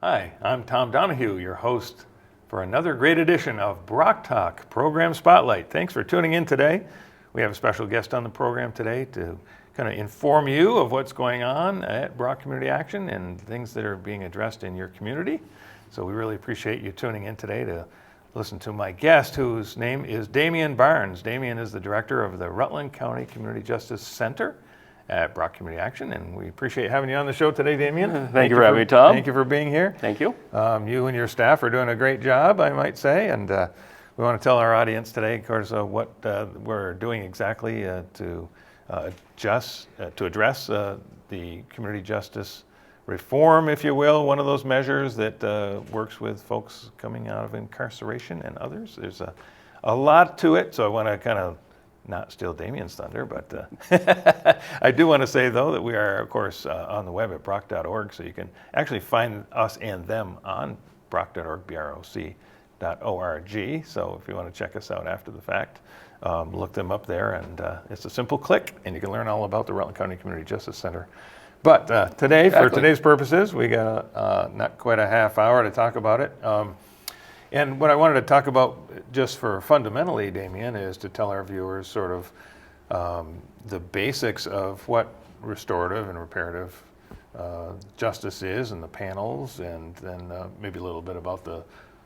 Hi, I'm Tom Donahue, your host for another great edition of BROC Talk Program Spotlight. Thanks for tuning in today. We have a special guest on the program today to kind of inform you of what's going on at BROC Community Action and things that are being addressed in your community. So we really appreciate you tuning in today to listen to my guest, whose name is Damien Barnes. Damien is the director of the Rutland County Community Justice Center at BROC Community Action, and we appreciate having you on the show today, Damien. Thank you for having me, Tom. Thank you for being here. Thank you. You and your staff are doing a great job, I might say, and we want to tell our audience today, of course, what we're doing exactly to address the community justice reform, if you will, one of those measures that works with folks coming out of incarceration and others. There's a lot to it, so I want to kind of not steal Damien's thunder, but I do want to say, though, that we are, of course, on the web at broc.org, so you can actually find us and them on broc.org, broc.org. So if you want to check us out after the fact, look them up there, and it's a simple click, and you can learn all about the Rutland County Community Justice Center. But today, for today's purposes, we got not quite a half hour to talk about it. And what I wanted to talk about just for fundamentally, Damien, is to tell our viewers sort of the basics of what restorative and reparative justice is and the panels, and then maybe a little bit about the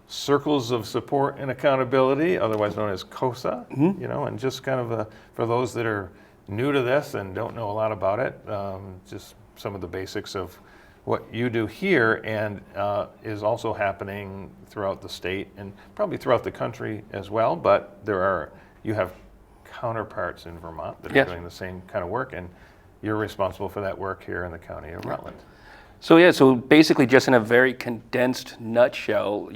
circles of support and accountability, otherwise known as COSA, you know, and just kind of for those that are new to this and don't know a lot about it, just some of the basics of what you do here and is also happening throughout the state and probably throughout the country as well, but you have counterparts in Vermont that are doing the same kind of work, and you're responsible for that work here in the county of Rutland. So basically, just in a very condensed nutshell,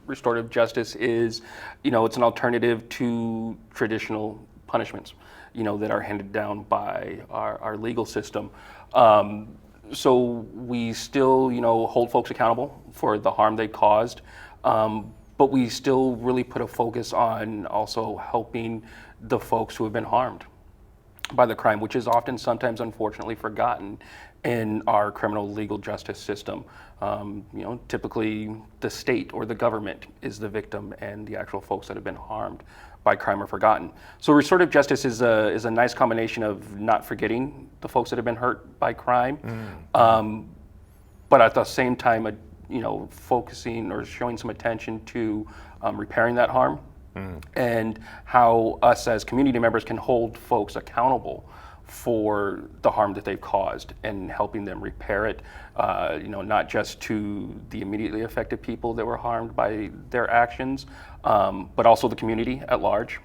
restorative justice is, it's an alternative to traditional punishments, that are handed down by our legal system. So we still, hold folks accountable for the harm they caused, but we still really put a focus on also helping the folks who have been harmed by the crime, which is often sometimes unfortunately forgotten in our criminal legal justice system. Typically the state or the government is the victim, and the actual folks that have been harmed by crime are forgotten. So restorative justice is a nice combination of not forgetting the folks that have been hurt by crime, but at the same time, focusing or showing some attention to repairing that harm, and how us as community members can hold folks accountable for the harm that they've caused and helping them repair it, not just to the immediately affected people that were harmed by their actions, but also the community at large,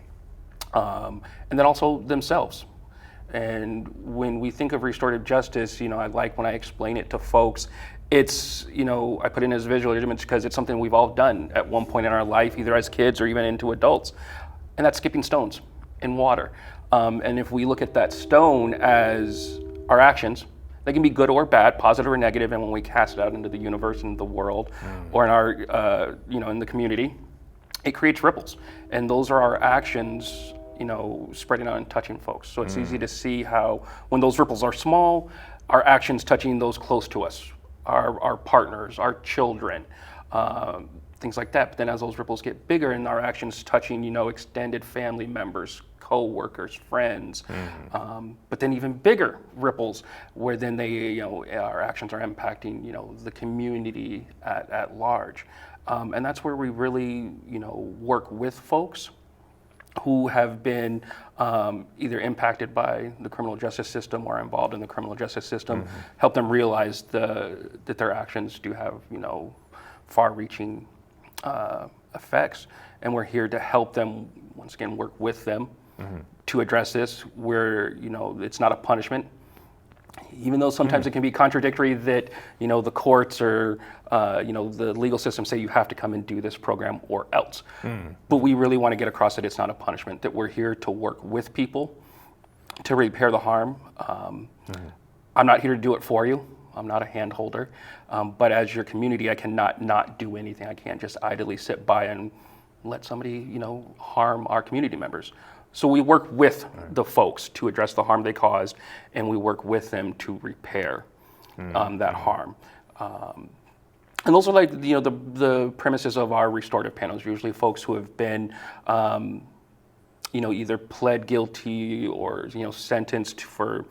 and then also themselves. And when we think of restorative justice, I like when I explain it to folks, it's, I put it in as visual image because it's something we've all done at one point in our life, either as kids or even into adults, and that's skipping stones in water. And if we look at that stone as our actions, they can be good or bad, positive or negative, and when we cast it out into the universe and the world, or in our, in the community, it creates ripples. And those are our actions, spreading out and touching folks. So it's easy to see how when those ripples are small, our actions touching those close to us, our partners, our children, things like that. But then as those ripples get bigger and our actions touching, extended family members, co-workers, friends, but then even bigger ripples where then they, our actions are impacting, the community at large. And that's where we really, work with folks who have been either impacted by the criminal justice system or involved in the criminal justice system, help them realize that their actions do have, far-reaching effects. And we're here to help them, once again, work with them to address this, where, it's not a punishment. Even though sometimes it can be contradictory that, the courts or, the legal system say you have to come and do this program or else. But we really want to get across that it's not a punishment, that we're here to work with people to repair the harm. I'm not here to do it for you. I'm not a hand holder. But as your community, I cannot not do anything. I can't just idly sit by and let somebody, harm our community members. So we work with the folks to address the harm they caused, and we work with them to repair that harm. And those are like, the premises of our restorative panels, usually folks who have been, either pled guilty or, sentenced for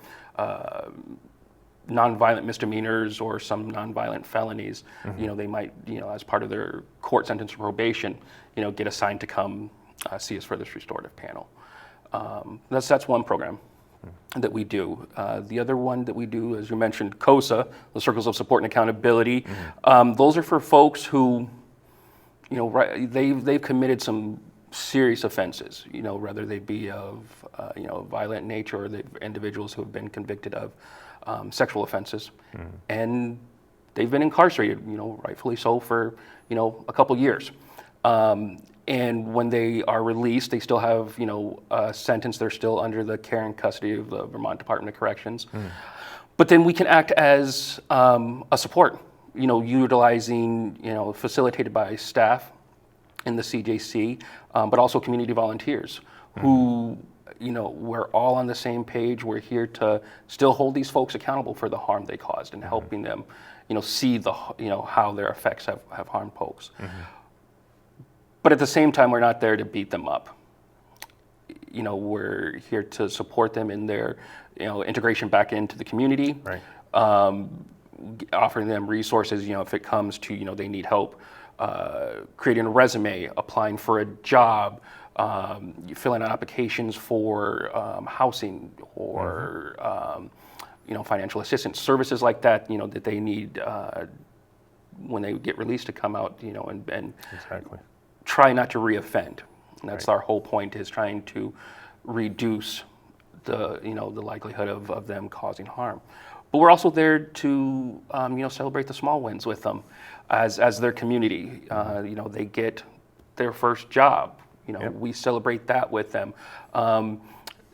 nonviolent misdemeanors or some nonviolent felonies. They might, as part of their court sentence or probation, get assigned to come see us for this restorative panel. That's one program that we do. The other one that we do, as you mentioned, COSA, the Circles of Support and Accountability. Those are for folks who, they've committed some serious offenses, whether they be of, violent nature, or they've individuals who have been convicted of sexual offenses, and they've been incarcerated, rightfully so, for, a couple years. And when they are released, they still have, a sentence. They're still under the care and custody of the Vermont Department of Corrections. But then we can act as a support, utilizing, facilitated by staff in the CJC, but also community volunteers who, we're all on the same page. We're here to still hold these folks accountable for the harm they caused and helping them, see the, how their effects have harmed folks. But at the same time, we're not there to beat them up. We're here to support them in their, integration back into the community. Right. Offering them resources, if it comes to, they need help creating a resume, applying for a job, filling out applications for housing or, financial assistance, services like that, that they need when they get released to come out, and exactly. Try not to reoffend. And that's our whole point, is trying to reduce the, the likelihood of them causing harm. But we're also there to, celebrate the small wins with them as their community. They get their first job. We celebrate that with them.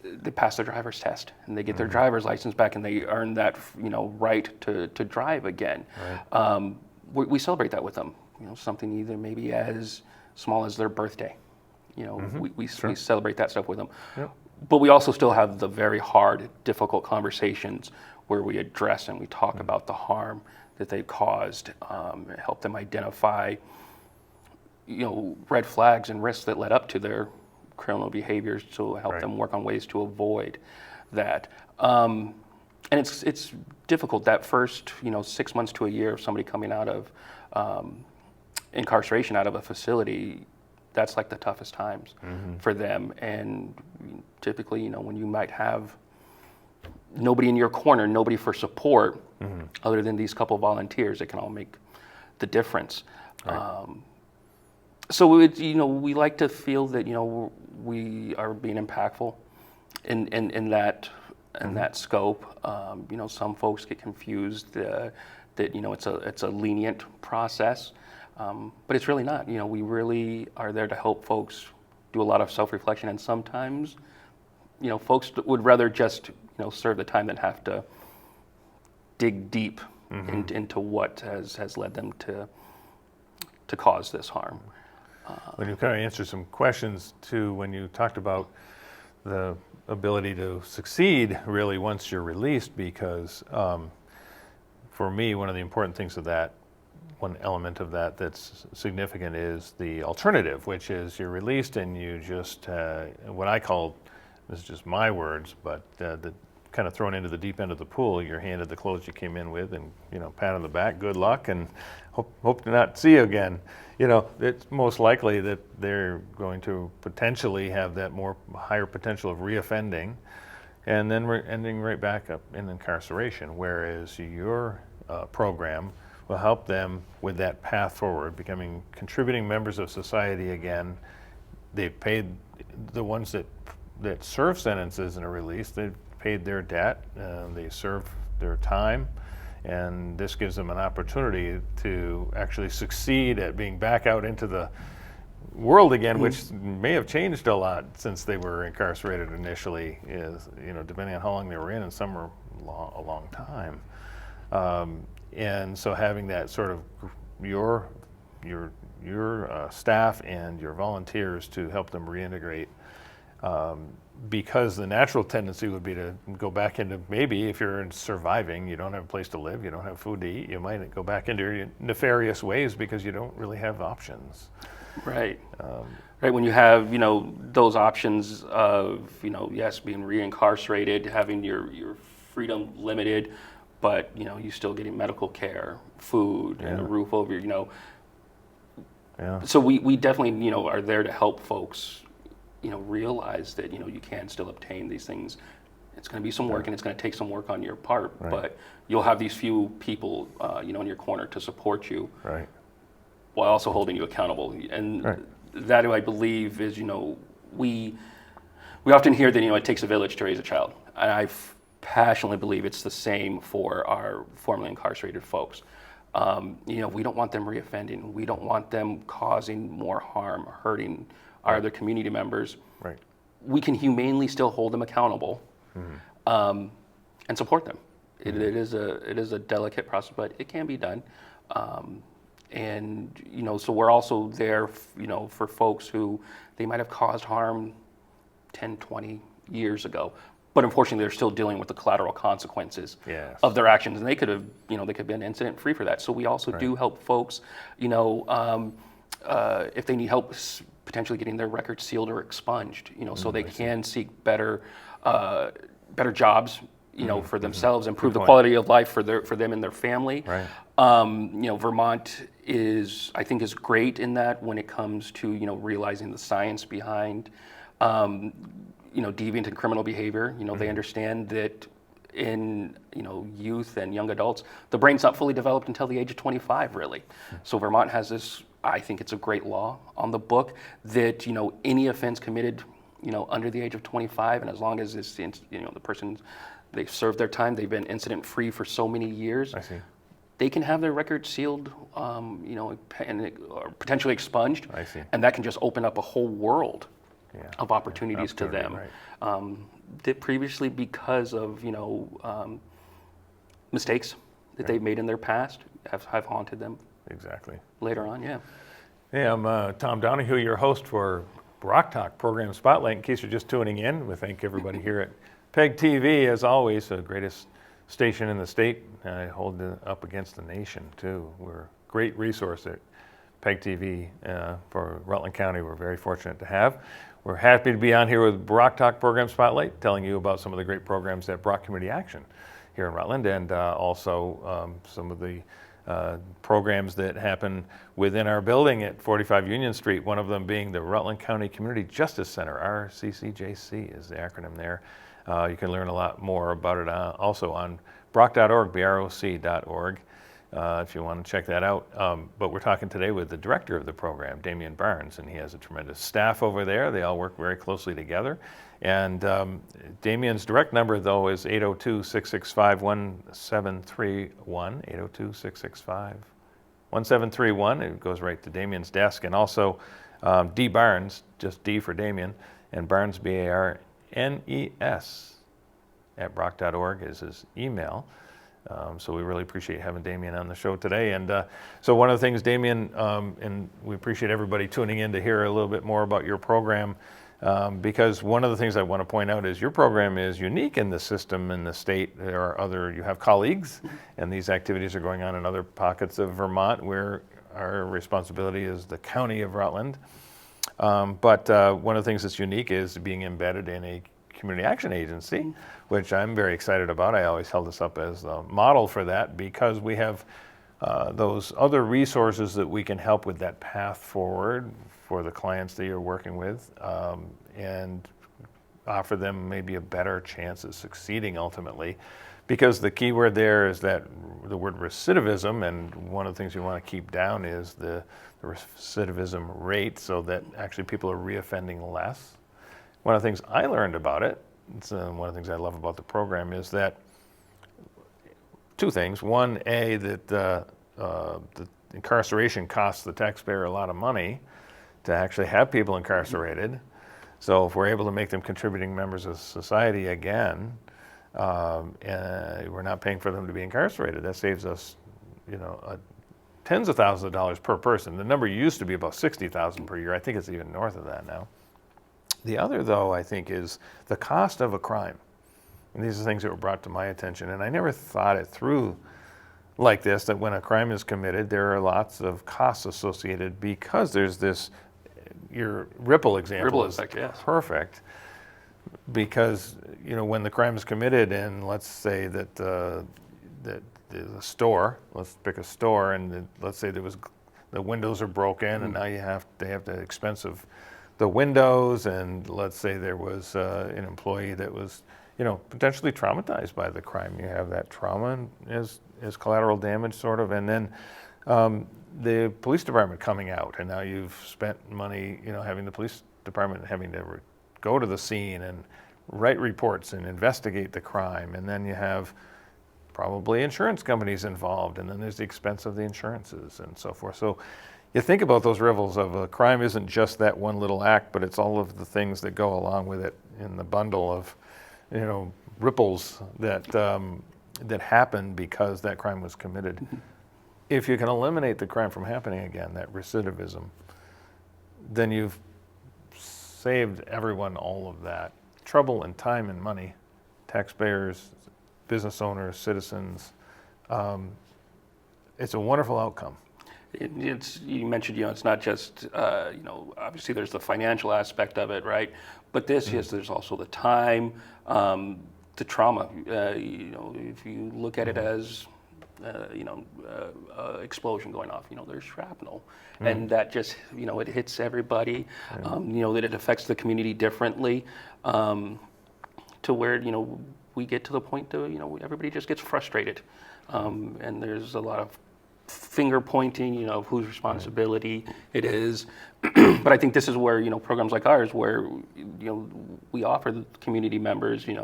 They pass their driver's test and they get their driver's license back, and they earn that, right to drive again. Right. We celebrate that with them. Something either maybe as small as their birthday. We celebrate that stuff with them. Yep. But we also still have the very hard, difficult conversations where we address and we talk about the harm that they've caused, help them identify, red flags and risks that led up to their criminal behaviors, to help them work on ways to avoid that. And it's difficult that first, 6 months to a year of somebody coming out of incarceration, out of a facility. That's like the toughest times for them. And typically, when you might have nobody in your corner, nobody for support, other than these couple volunteers, it can all make the difference. Right. So we like to feel that we are being impactful in that scope. Some folks get confused that it's a lenient process, but it's really not. We really are there to help folks do a lot of self-reflection, and sometimes folks would rather just serve the time than have to dig deep into what has led them to cause this harm. When you kind of answered some questions too, when you talked about the ability to succeed really once you're released, because for me, one of the important things of that, one element of that that's significant, is the alternative, which is you're released and you just, what I call, this is just my words, but the kind of thrown into the deep end of the pool. You're handed the clothes you came in with, and pat on the back, good luck, and hope to not see you again. It's most likely that they're going to potentially have that higher potential of reoffending, and then we're ending right back up in incarceration. Whereas your program will help them with that path forward, becoming contributing members of society again. They've paid, the ones that serve sentences and are released, they've paid their debt, they serve their time, and this gives them an opportunity to actually succeed at being back out into the world again, which may have changed a lot since they were incarcerated initially, depending on how long they were in, and some were a long time. And so having that sort of your staff and your volunteers to help them reintegrate because the natural tendency would be to go back into, maybe if you're surviving, you don't have a place to live, you don't have food to eat, you might go back into your nefarious ways because you don't really have options. Right. Right. When you have, those options of, yes, being reincarcerated, having your freedom limited, but, you still getting medical care, food, and a roof over your, So we definitely, are there to help folks, realize that, you can still obtain these things. It's going to be some work and it's going to take some work on your part, but you'll have these few people, in your corner to support you. Right. While also holding you accountable. And that, I believe, is, we often hear that, it takes a village to raise a child. And I passionately believe it's the same for our formerly incarcerated folks. We don't want them reoffending. We don't want them causing more harm, hurting our other community members. Right. We can humanely still hold them accountable and support them. It is a delicate process, but it can be done. And, so we're also there, for folks who they might have caused harm 10, 20 years ago, but unfortunately they're still dealing with the collateral consequences of their actions. And they could have, they could have been incident free for that. So we also do help folks, if they need help potentially getting their records sealed or expunged, so they can seek better jobs, for themselves, improve the quality of life for them and their family. Right. Vermont I think is great in that when it comes to, realizing the science behind, deviant and criminal behavior. They understand that in, youth and young adults, the brain's not fully developed until the age of 25, really. So Vermont has this, I think it's a great law on the book that, any offense committed, under the age of 25, and as long as it's, the person, they've served their time, they've been incident free for so many years. I see. They can have their record sealed, or potentially expunged. I see. And that can just open up a whole world of opportunities to them. Right. That previously, because of mistakes that they've made in their past, have haunted them. Exactly. Later on, Hey, I'm Tom Donahue, your host for BROC Talk Program Spotlight. In case you're just tuning in, we thank everybody here at PEG TV, as always, the greatest station in the state. I hold it up against the nation, too. We're a great resource at PEG TV for Rutland County. We're very fortunate to have. We're happy to be on here with BROC Talk Program Spotlight, telling you about some of the great programs at BROC Community Action here in Rutland, and also some of the programs that happen within our building at 45 Union Street, one of them being the Rutland County Community Justice Center, RCCJC is the acronym there. You can learn a lot more about it also on broc.org, broc.org, if you want to check that out. But we're talking today with the director of the program, Damien Barnes, and he has a tremendous staff over there. They all work very closely together. And Damien's direct number, though, is 802-665-1731, 802-665-1731. It goes right to Damien's desk. And also D. Barnes, just D for Damien, and Barnes, B-A-R-N-E-S, at broc.org is his email. So we really appreciate having Damien on the show today. And so one of the things, Damien, and we appreciate everybody tuning in to hear a little bit more about your program, because one of the things I want to point out is your program is unique in the system in the state. There are you have colleagues, and these activities are going on in other pockets of Vermont where our responsibility is the county of Rutland. But one of the things that's unique is being embedded in a community action agency, which I'm very excited about. I always held this up as the model for that because we have those other resources that we can help with that path forward for the clients that you're working with, and offer them maybe a better chance of succeeding ultimately. Because the key word there is that the word recidivism, and one of the things you want to keep down is the recidivism rate, so that actually people are reoffending less. One of the things I learned about it, one of the things I love about the program is that two things. One, that the incarceration costs the taxpayer a lot of money to actually have people incarcerated. So if we're able to make them contributing members of society again, and we're not paying for them to be incarcerated, that saves us, tens of thousands of dollars per person. The number used to be about $60,000 per year. I think it's even north of that now. The other, though, I think, is the cost of a crime. And these are things that were brought to my attention, and I never thought it through like this, that when a crime is committed, there are lots of costs associated because there's this, your ripple example Ripple is effect, yes. perfect. Because, when the crime is committed, and let's say that that there's a store, let's pick a store, and let's say the windows are broken, and now they have the expense of the windows, and let's say there was an employee that was, potentially traumatized by the crime. You have that trauma as collateral damage, sort of, and then the police department coming out, and now you've spent money, having the police department having to go to the scene and write reports and investigate the crime, and then you have probably insurance companies involved, and then there's the expense of the insurances and so forth. So you think about those ripples of a crime isn't just that one little act, but it's all of the things that go along with it in the bundle of, ripples that that happen because that crime was committed. If you can eliminate the crime from happening again, that recidivism, then you've saved everyone all of that trouble and time and money, taxpayers, business owners, citizens. It's a wonderful outcome. You mentioned, it's not just, obviously there's the financial aspect of it, right? But yes, there's also the time, the trauma. If you look at it as, explosion going off, there's shrapnel, and that just, it hits everybody. That it affects the community differently, to where, we get to the point to, everybody just gets frustrated, and there's a lot of finger pointing, of whose responsibility it is. But I think this is where, programs like ours, where, we offer the community members, in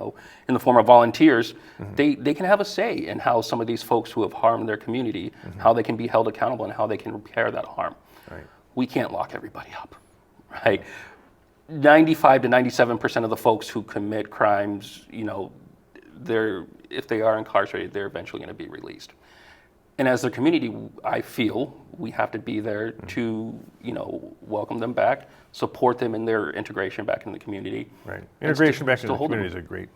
the form of volunteers, they can have a say in how some of these folks who have harmed their community, how they can be held accountable and how they can repair that harm. Right. We can't lock everybody up, right? 95 to 97% of the folks who commit crimes, if they are incarcerated, they're eventually going to be released. And as the community, I feel we have to be there to, welcome them back, support them in their integration back in the community. Right. Integration back in the community is a great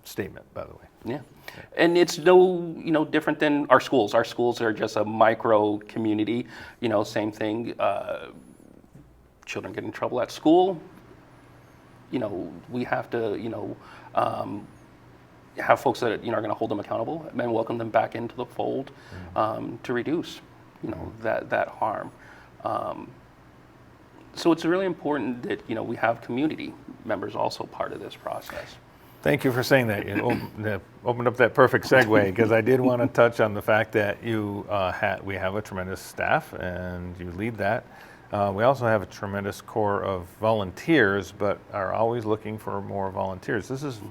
statement, by the way. Yeah. And it's no, different than our schools. Our schools are just a micro community, same thing. Children get in trouble at school. We have to, have folks that are going to hold them accountable and welcome them back into the fold, to reduce that harm. So it's really important that we have community members also part of this process. Thank you for saying that. You opened up that perfect segue, because I did want to touch on the fact that we have a tremendous staff and you lead that. We also have a tremendous core of volunteers, but are always looking for more volunteers. This is,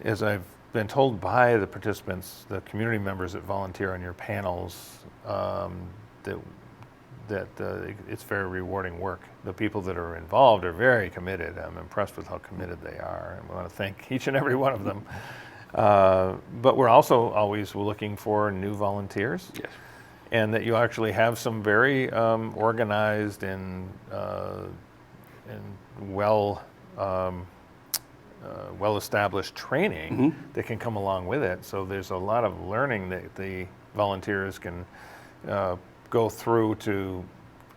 as I've been told by the participants, the community members that volunteer on your panels, that it's very rewarding work. The people that are involved are very committed. I'm impressed with how committed they are, and we want to thank each and every one of them. But we're also always looking for new volunteers. Yes. And that you actually have some very organized and well-established training that can come along with it. So there's a lot of learning that the volunteers can go through to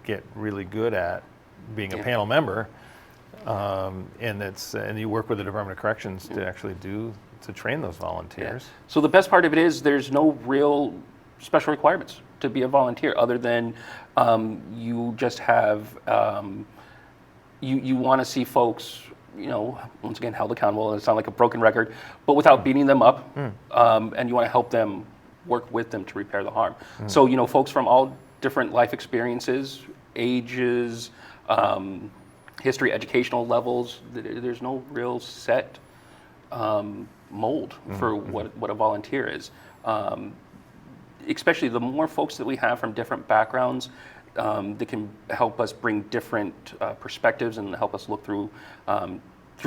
get really good at being a panel member. And you work with the Department of Corrections to actually train those volunteers. Yeah. So the best part of it is there's no real special requirements to be a volunteer, other than you just have, you want to see folks, once again, held accountable, and it's not like a broken record, but without beating them up, and you want to help them, work with them to repair the harm. So, folks from all different life experiences, ages, history, educational levels, there's no real set mold for what a volunteer is. Especially the more folks that we have from different backgrounds, that can help us bring different perspectives and help us look through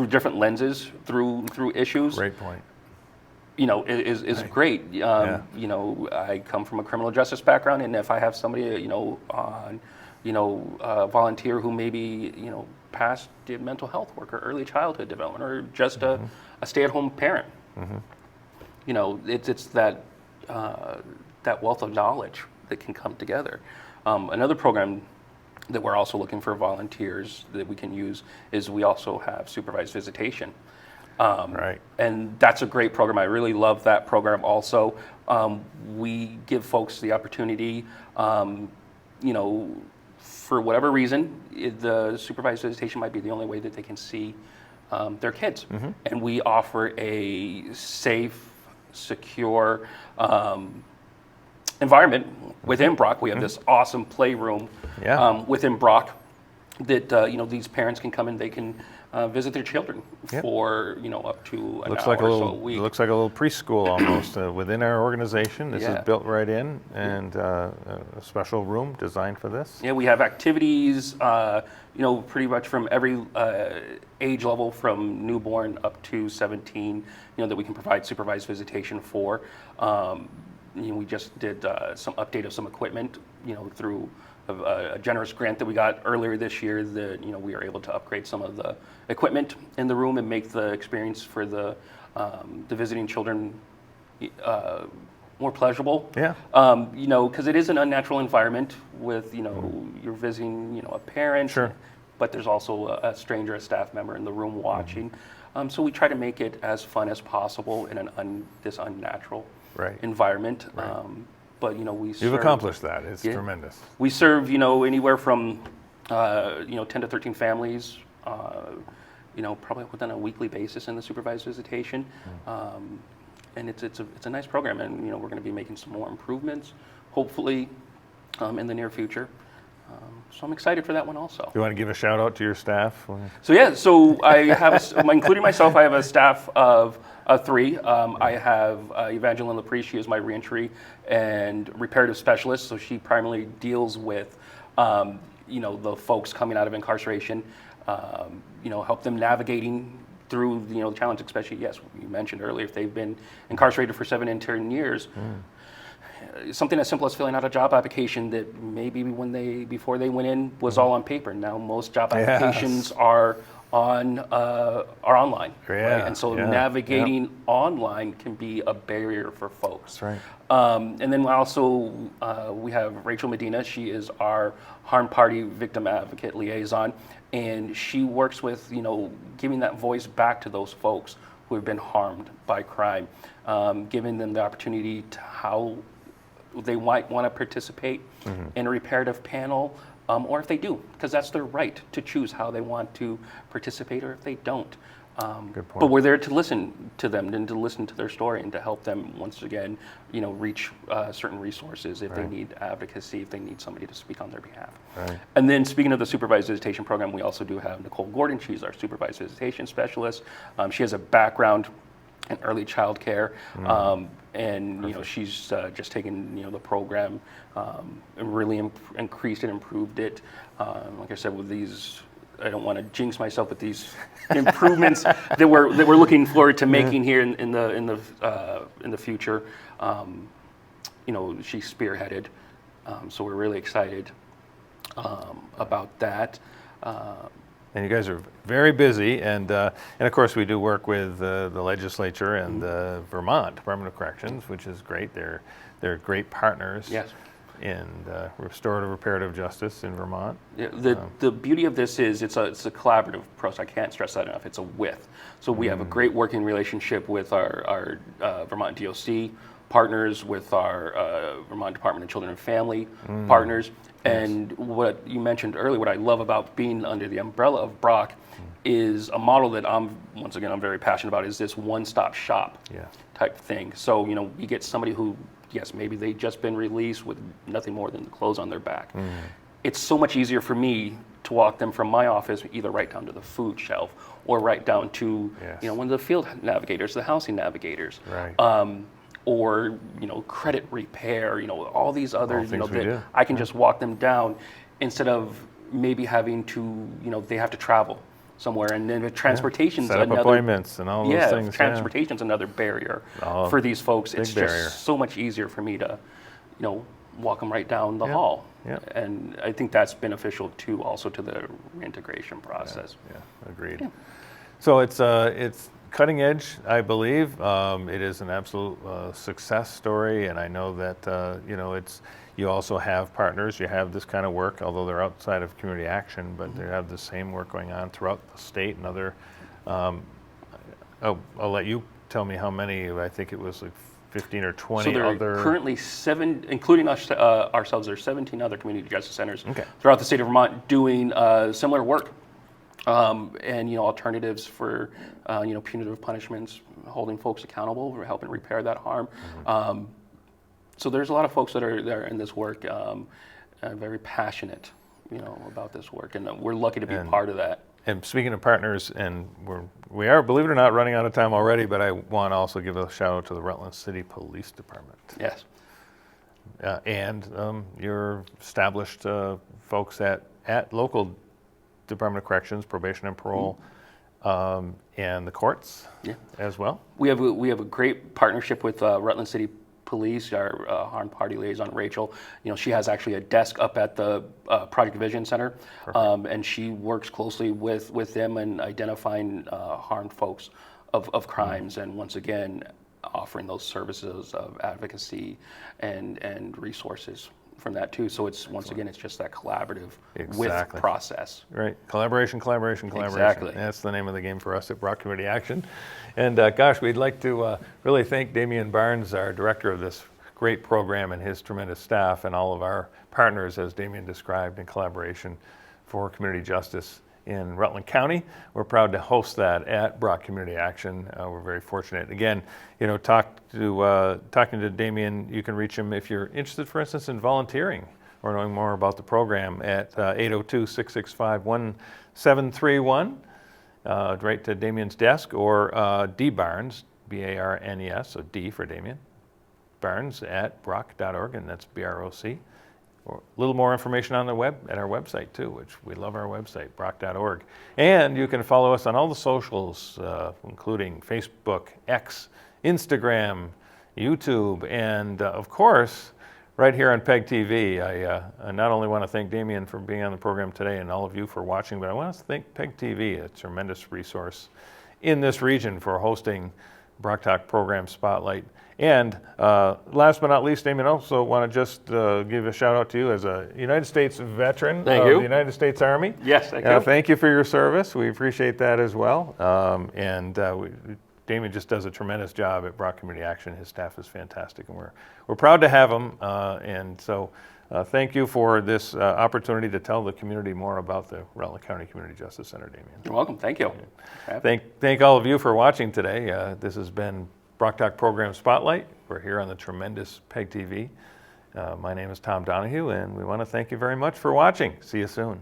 different lenses through issues. Great point. Is right. Great. I come from a criminal justice background, and if I have somebody, on volunteer who maybe, past did mental health work or early childhood development or just a stay-at-home parent. It's that wealth of knowledge that can come together. Another program that we're also looking for volunteers that we can use is we also have supervised visitation. Right. And that's a great program. I really love that program also. We give folks the opportunity, for whatever reason, the supervised visitation might be the only way that they can see their kids. And we offer a safe, secure environment within BROC. We have this awesome playroom within BROC that these parents can come and they can visit their children for up to an hour or so a week. It looks like a little preschool almost within our organization. This is built right in, and a special room designed for this. Yeah, we have activities, pretty much from every age level, from newborn up to 17, that we can provide supervised visitation for. We just did some update of some equipment, through a generous grant that we got earlier this year that, we are able to upgrade some of the equipment in the room and make the experience for the visiting children more pleasurable. Yeah. Because it is an unnatural environment with, you're visiting, a parent. Sure. But there's also a stranger, a staff member in the room watching. So we try to make it as fun as possible in this unnatural environment. Right. But we serve, You've accomplished that. It's tremendous. We serve anywhere from 10 to 13 families, probably within a weekly basis in the supervised visitation. And it's a nice program, and we're going to be making some more improvements, hopefully, in the near future. So I'm excited for that one also. You want to give a shout out to your staff? So I have, including myself, I have a staff of 3. I have Evangeline LaPree. She is my reentry and reparative specialist. So she primarily deals with, the folks coming out of incarceration, help them navigating through, the challenge, especially, yes, you mentioned earlier, if they've been incarcerated for 7 and 10 years. Something as simple as filling out a job application that maybe before they went in was all on paper. Now most job applications are online, right? And so navigating online can be a barrier for folks. That's right. And then also we have Rachel Medina. She is our harm party victim advocate liaison, and she works with giving that voice back to those folks who have been harmed by crime, giving them the opportunity to how they might want to participate in a reparative panel, or if they do, because that's their right to choose how they want to participate, or if they don't. Good point. But we're there to listen to them and to listen to their story and to help them once again, reach certain resources if they need advocacy, if they need somebody to speak on their behalf. Right. And then speaking of the supervised visitation program, we also do have Nicole Gordon. She's our supervised visitation specialist. She has a background in early child care. And she's just taken the program and really increased and improved it. Like I said, with these, I don't want to jinx myself, but these improvements that we're looking forward to making here in the future. She spearheaded, so we're really excited about that. And you guys are very busy, and of course we do work with the legislature and the Vermont Department of Corrections, which is great. They're great partners in restorative reparative justice in Vermont. Yeah, the beauty of this is it's a collaborative process. I can't stress that enough. It's a with. So we have a great working relationship with our Vermont DOC partners, with our Vermont Department of Children and Family partners. And what you mentioned earlier, what I love about being under the umbrella of BROC is a model that I'm very passionate about, is this one-stop shop type thing. So, we get somebody who, yes, maybe they've just been released with nothing more than the clothes on their back. It's so much easier for me to walk them from my office either right down to the food shelf or right down to, one of the field navigators, the housing navigators. Right. Or credit repair, all these other, that I can just walk them down instead of maybe having to, they have to travel somewhere, and then transportation's set up another appointments and all those things. Transportation's another barrier for these folks. It's barrier. just so much easier for me to, walk them right down the Yeah. hall. Yeah. And I think that's beneficial too, also to the reintegration process. Yeah, agreed. So it's cutting edge, I believe. It is an absolute success story, and I know that you also have partners. You have this kind of work, although they're outside of community action, but they have the same work going on throughout the state and other. I'll let you tell me how many. I think it was like 15 or 20 So there other. are currently 7, including us, ourselves, there are 17 other community justice centers Okay. throughout the state of Vermont doing similar work. And alternatives for punitive punishments, holding folks accountable, or helping repair that harm. So there's a lot of folks that are there in this work, very passionate, about this work, and we're lucky to be part of that. And speaking of partners, and we are, believe it or not, running out of time already, but I want to also give a shout out to the Rutland City Police Department. Yes. And your established folks at local Department of Corrections, Probation and Parole, and the courts as well. We have a great partnership with Rutland City Police, our harm party liaison, Rachel. She has actually a desk up at the Project Division Center, and she works closely with them in identifying harmed folks of crimes, and once again, offering those services of advocacy and resources from that too. So it's once again, it's just that collaborative with process. Right, collaboration. Exactly. That's the name of the game for us at BROC Community Action. And gosh, we'd like to really thank Damien Barnes, our director of this great program, and his tremendous staff, and all of our partners, as Damien described, in collaboration for community justice in Rutland County. We're proud to host that at BROC Community Action. We're very fortunate. Again, talking to Damien, you can reach him if you're interested, for instance, in volunteering or knowing more about the program at 802-665-1731, right to Damien's desk, or D Barnes, B-A-R-N-E-S, so D for Damien, Barnes at broc.org, and that's B-R-O-C. Or a little more information on the at our website too, which we love our website, broc.org. And you can follow us on all the socials, including Facebook, X, Instagram, YouTube, and of course, right here on PEG TV. I not only want to thank Damien for being on the program today and all of you for watching, but I want to thank PEG TV, a tremendous resource in this region for hosting BROC Talk Program Spotlight. And last but not least, Damien, also want to just give a shout out to you as a United States veteran of the United States Army. Yes, thank you. Thank you for your service. We appreciate that as well. Damien just does a tremendous job at BROC Community Action. His staff is fantastic, and we're proud to have him. So thank you for this opportunity to tell the community more about the Rutland County Community Justice Center, Damien. You're welcome. Thank you. Thank all of you for watching today. This has been BROC Talk Program Spotlight. We're here on the tremendous PEG TV. My name is Tom Donahue, and we want to thank you very much for watching. See you soon.